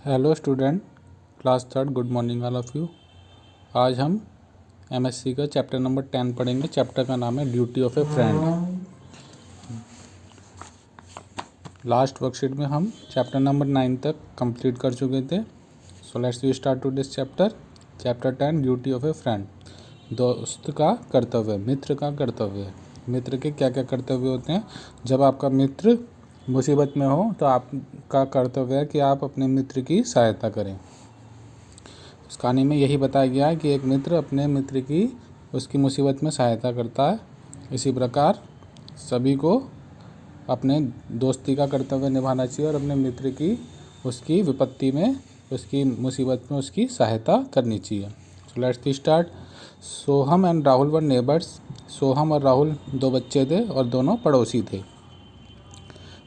Hello student, class third, good morning all of you. आज हम MSc का chapter number 10 पढ़ेंगे। चैप्टर का नाम है duty of a friend. Last worksheet में हम चैप्टर नंबर 9 तक कंप्लीट कर चुके थे। So let's we start to this chapter. Chapter 10, duty of a friend. दोस्त का कर्तव्य, मित्र का कर्तव्य। मित्र के क्या क्या कर्तव्य होते हैं? जब आपका मित्र मुसीबत में हो तो आपका कर्तव्य है कि आप अपने मित्र की सहायता करें। इस कहानी में यही बताया गया है कि एक मित्र अपने मित्र की उसकी मुसीबत में सहायता करता है। इसी प्रकार सभी को अपने दोस्ती का कर्तव्य निभाना चाहिए और अपने मित्र की उसकी विपत्ति में, उसकी मुसीबत में उसकी सहायता करनी चाहिए। So let's we start. Soham and Rahul were neighbours. Soham और राहुल दो बच्चे थे और दोनों पड़ोसी थे।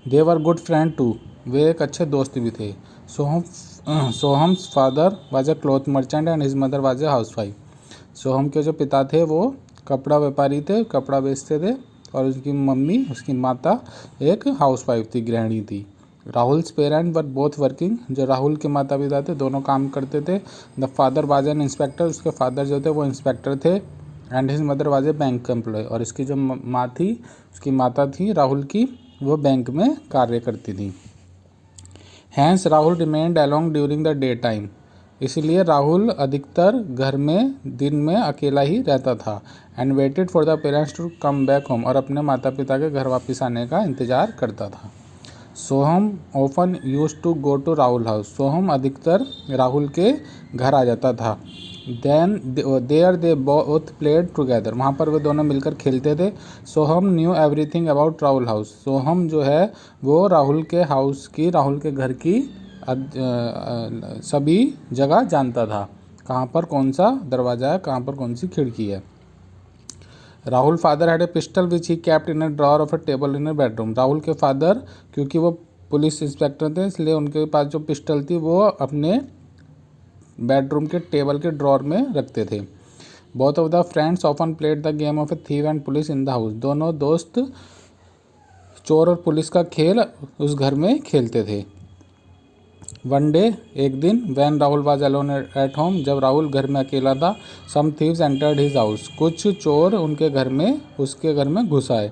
They were good friend too. वे एक अच्छे दोस्त भी थे। Soham's father was a cloth merchant and his mother was a housewife. Soham के जो पिता थे वो कपड़ा व्यापारी थे, कपड़ा बेचते थे, और उसकी मम्मी, उसकी माता एक हाउस वाइफ थी, गृहिणी थी। Rahul's parent were both working. जो राहुल के माता पिता थे दोनों काम करते थे। The father was an inspector. उसके फादर जो थे वो इंस्पेक्टर थे। And his mother was a bank employee. और इसकी जो माँ थी, उसकी माता थी राहुल की, वो बैंक में कार्य करती थी। Hence Rahul remained along during the day time. इसलिए राहुल अधिकतर घर में दिन में अकेला ही रहता था। And waited for the parents to come back home. और अपने माता पिता के घर वापस आने का इंतज़ार करता था। Soham often use to go to Rahul house. Soham अधिकतर राहुल के घर आ जाता था। Then there they both played together. वहाँ पर वे दोनों मिलकर खेलते थे। Soham knew everything about Rahul house. Soham जो है वो राहुल के हाउस की, राहुल के घर की सभी जगह जानता था। कहाँ पर कौन सा दरवाज़ा है, कहाँ पर कौन सी खिड़की है। Rahul father had a pistol which he kept in A drawer of A table in A bedroom. Rahul के फादर, क्योंकि वो पुलिस इंस्पेक्टर थे, इसलिए उनके पास जो पिस्टल थी वो अपने बेडरूम के टेबल के ड्रॉर में रखते थे। Both of the friends often played the game of A thief and police in the house. दोनों दोस्त चोर और पुलिस का खेल उस घर में खेलते थे। वन डे, एक दिन, when Rahul was alone at home. जब राहुल घर में अकेला था, some thieves entered his house. कुछ चोर उसके घर में घुस आए।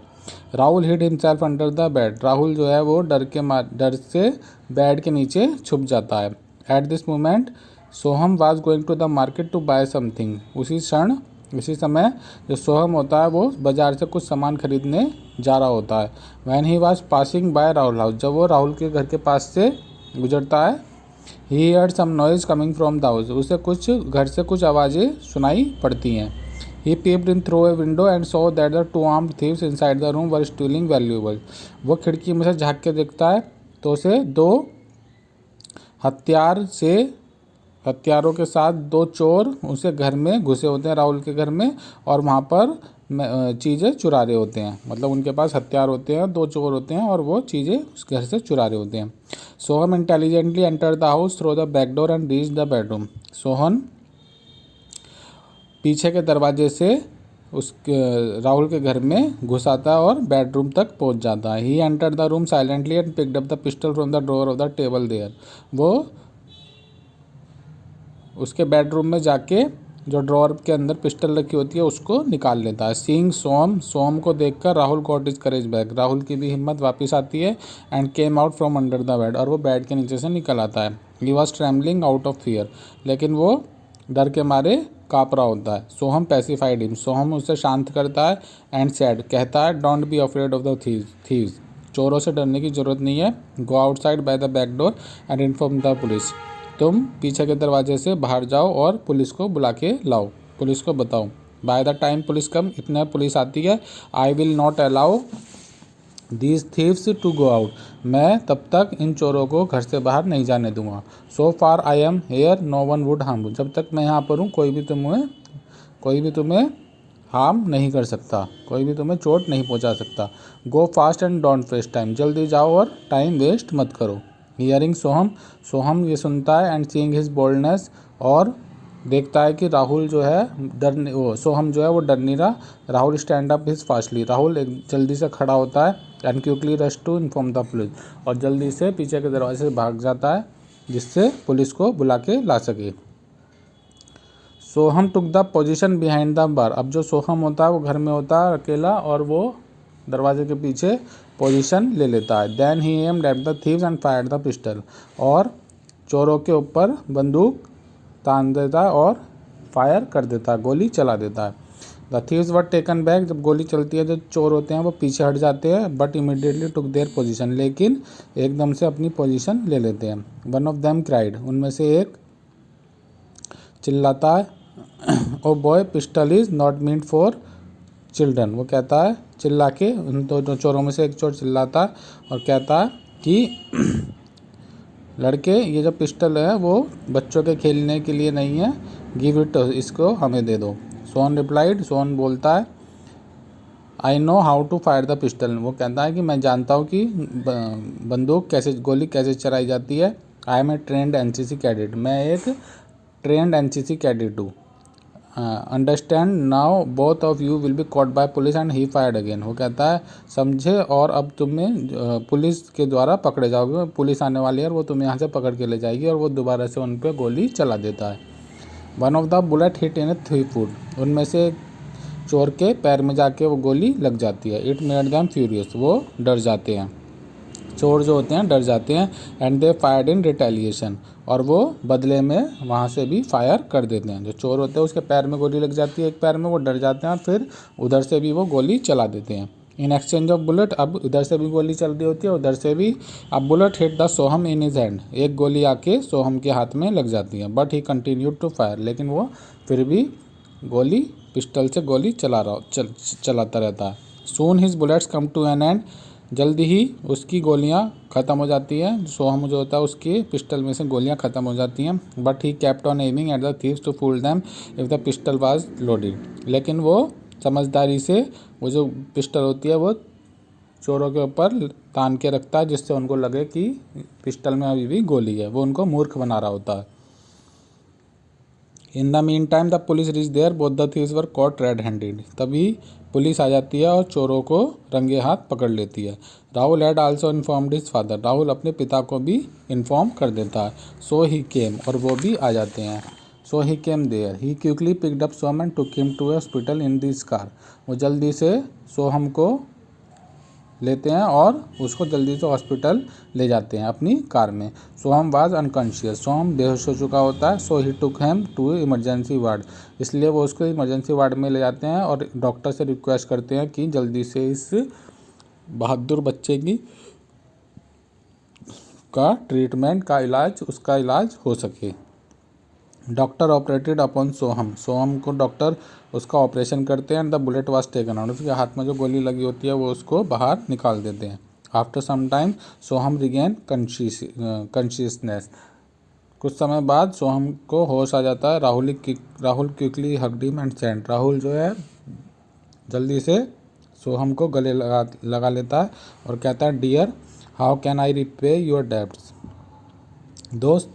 Rahul hid himself under the bed. Rahul जो है वो डर से बेड के नीचे छुप जाता है। At this moment Soham was going to the market to buy something. उसी समय जो सोहम होता है वो बाजार से कुछ सामान खरीदने जा रहा होता है। When he was passing by Rahul house. जब वो राहुल के घर के पास से गुजरता है, he heard some noise coming from the house. उसे घर से कुछ आवाज़ें सुनाई पड़ती हैं। ही peeped in through a window and saw that the two armed thieves inside the room were stealing valuables. वो खिड़की में से झांक के देखता है तो उसे दो हथियारों के साथ दो चोर उसे घर में घुसे होते हैं, राहुल के घर में, और वहाँ पर चीज़ें चुरा रहे होते हैं। मतलब उनके पास हथियार होते हैं, दो चोर होते हैं और वो चीज़ें उस घर से चुरा रहे होते हैं। Soham intelligently enter the house through the back door and reach the bedroom. Sohan पीछे के दरवाजे से राहुल के घर में घुस आता है और बेडरूम तक पहुंच जाता है। He enter the room silently and picked up the pistol from the drawer of the table there. वो उसके बेडरूम में जाके जो ड्रॉअर के अंदर पिस्टल रखी होती है उसको निकाल लेता है। सीइंग सोम को देखकर राहुल गॉट हिज करेज बैक। राहुल की भी हिम्मत वापस आती है। And came out from under the bed. और वो बेड के नीचे से निकल आता है। He was trembling out of fear. लेकिन वो डर के मारे काँप रहा होता है। सोहम पैसिफाइड हिम। सोहम उसे शांत करता है। एंड सैड, कहता है, don't be afraid of the thieves. चोरों से डरने की जरूरत नहीं है। Go outside by the back door and inform the police. तुम पीछे के दरवाजे से बाहर जाओ और पुलिस को बुला के लाओ, पुलिस को बताओ। By the time police come, इतने पुलिस आती है, I will not allow these thieves to go out. मैं तब तक इन चोरों को घर से बाहर नहीं जाने दूंगा। So far I am here no one would harm. जब तक मैं यहाँ पर हूँ कोई भी तुम्हें हार्म नहीं कर सकता, कोई भी तुम्हें चोट नहीं पहुँचा सकता। Go fast and don't waste time. जल्दी जाओ और टाइम वेस्ट मत करो। हियरिंग सोहम ये सुनता है। एंड सीइंग हिज बोल्डनेस, और देखता है कि राहुल जो है सोहम जो है वो डर नहीं रहा। Rahul stand up his fastly. Rahul एक जल्दी से खड़ा होता है। And quickly rush to inform the police. और जल्दी से पीछे के दरवाजे से भाग जाता है। जिससे पुलिस को बुला के ला सके। Soham took the position behind the bar. अब जो सोहम होता है वो घर में होता है अकेला और वो दरवाजे के पीछे पोजीशन ले लेता है। Then he aimed at the thieves and fired the pistol. और चोरों के ऊपर बंदूक तान देता है और फायर कर देता है, गोली चला देता है। The thieves were taken back. जब गोली चलती है जो चोर होते हैं वो पीछे हट जाते हैं, but immediately took their position. लेकिन एकदम से अपनी पोजीशन ले लेते हैं। One of them cried. उनमें से एक चिल्लाता है, oh boy pistol is not meant for children. वो कहता है चिल्ला के, उन दो चोरों में से एक चोर चिल्लाता है और कहता है कि लड़के ये जो पिस्टल है वो बच्चों के खेलने के लिए नहीं है, गिव इट, इसको हमें दे दो। सोहन रिप्लाइड। सोहन बोलता है I know how to fire the pistol. वो कहता है कि मैं जानता हूँ कि बंदूक कैसे, गोली कैसे चलाई जाती है। I am a trained NCC cadet. मैं एक ट्रेंड एनसीसी कैडेट हूँ। Understand now both of you will be caught by police and he fired again. वो कहता है समझे, और अब तुम्हें पुलिस के द्वारा पकड़े जाओगे, पुलिस आने वाली है और वो तुम्हें यहाँ से पकड़ के ले जाएगी। और वो दोबारा से उन पर गोली चला देता है। One of the bullet hit in A three foot. उनमें से चोर के पैर में जाके वो गोली लग जाती है। It made them furious. वो डर जाते हैं, चोर जो होते हैं डर जाते हैं। And they fired in retaliation. और वो बदले में वहाँ से भी फायर कर देते हैं। जो चोर होते हैं उसके पैर में गोली लग जाती है एक पैर में, वो डर जाते हैं और फिर उधर से भी वो गोली चला देते हैं। In exchange of bullet. अब इधर से भी गोली चल रही होती है, उधर से भी। अब bullet hit the Soham in his hand. एक गोली आके सोहम के हाथ में लग जाती है, but he continued to fire. लेकिन वो फिर भी गोली, पिस्टल से गोली चलाता रहता है। Soon his bullets come to an end. जल्दी ही उसकी गोलियां ख़त्म हो जाती हैं। सोहम जो होता है उसकी पिस्टल में से गोलियां ख़त्म हो जाती हैं। But he kept on aiming at the thieves to fool them if the pistol was loaded. लेकिन वो समझदारी से वो जो पिस्टल होती है वो चोरों के ऊपर तान के रखता है, जिससे उनको लगे कि पिस्टल में अभी भी गोली है। वो उनको मूर्ख बना रहा होता है। In the mean time the police reach there, both the thieves were caught red handed. तभी पुलिस आ जाती है और चोरों को रंगे हाथ पकड़ लेती है। Rahul had also informed his father. Rahul अपने पिता को भी इन्फॉर्म कर देता है। सो ही केम। और वो भी आ जाते हैं। So he came there. He quickly picked up Soham and took him to hospital in this car. वो जल्दी से सोहम को लेते हैं और उसको जल्दी से हॉस्पिटल ले जाते हैं अपनी कार में। सोहम वाज अनकॉन्शियस। सोहम बेहोश हो चुका होता है। So he took him to emergency ward. इसलिए वो उसको इमरजेंसी वार्ड में ले जाते हैं और डॉक्टर से रिक्वेस्ट करते हैं कि जल्दी से इस बहादुर बच्चे की का ट्रीटमेंट का इलाज, उसका इलाज हो सके। डॉक्टर ऑपरेटेड अपॉन सोहम। सोहम को डॉक्टर उसका ऑपरेशन करते हैं and the bullet was taken out. उसके हाथ में जो गोली लगी होती है वो उसको बाहर निकाल देते हैं। After some time Soham regain consciousness. कुछ समय बाद सोहम को होश आ जाता है। Rahul quickly hugged him and sent. Rahul जो है जल्दी से सोहम को गले लगा लेता है और कहता है dear how can I repay your debts. दोस्त,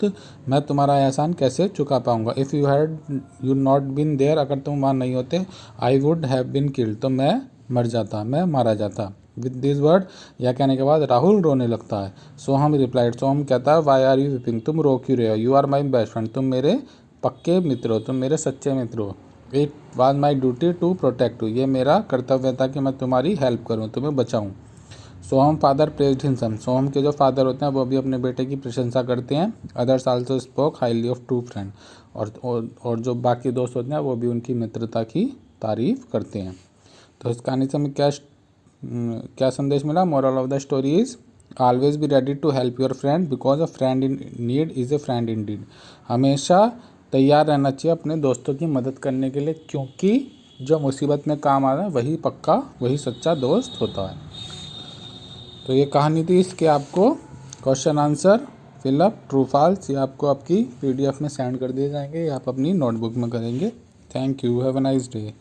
मैं तुम्हारा एहसान कैसे चुका पाऊंगा। If you not been there. अगर तुम वहाँ नहीं होते, I would have been killed. तो मैं मर जाता, मैं मारा जाता। विद दिस वर्ड, यह कहने के बाद राहुल रोने लगता है। सोहम रिप्लाइड। सोहम कहता है वाई आर यू वीपिंग। तुम रो क्यों रहे हो। You are my best friend. तुम मेरे पक्के मित्र हो, तुम मेरे सच्चे मित्र हो। It was my duty to protect you. ये मेरा कर्तव्य था कि मैं तुम्हारी हेल्प करूँ, तुम्हें बचाऊँ। सोहम फादर प्रेज्ड हिम सन। सोहम के जो फादर होते हैं वो भी अपने बेटे की प्रशंसा करते हैं। Others also spoke highly of two friend. और जो बाकी दोस्त होते हैं वो भी उनकी मित्रता की तारीफ करते हैं। तो इस कहानी से हमें क्या संदेश मिला। Moral of the story is always be ready to help your friend because a friend in need is a friend indeed. हमेशा तैयार रहना चाहिए अपने दोस्तों की मदद करने के लिए, क्योंकि जो मुसीबत में काम आ रहा है वही पक्का, वही सच्चा दोस्त होता है। तो ये कहानी थी। इसके आपको question answer fill up true false ये आपको आपकी PDF में सेंड कर दिए जाएंगे, ये आप अपनी नोटबुक में करेंगे। Thank you. Have a nice day.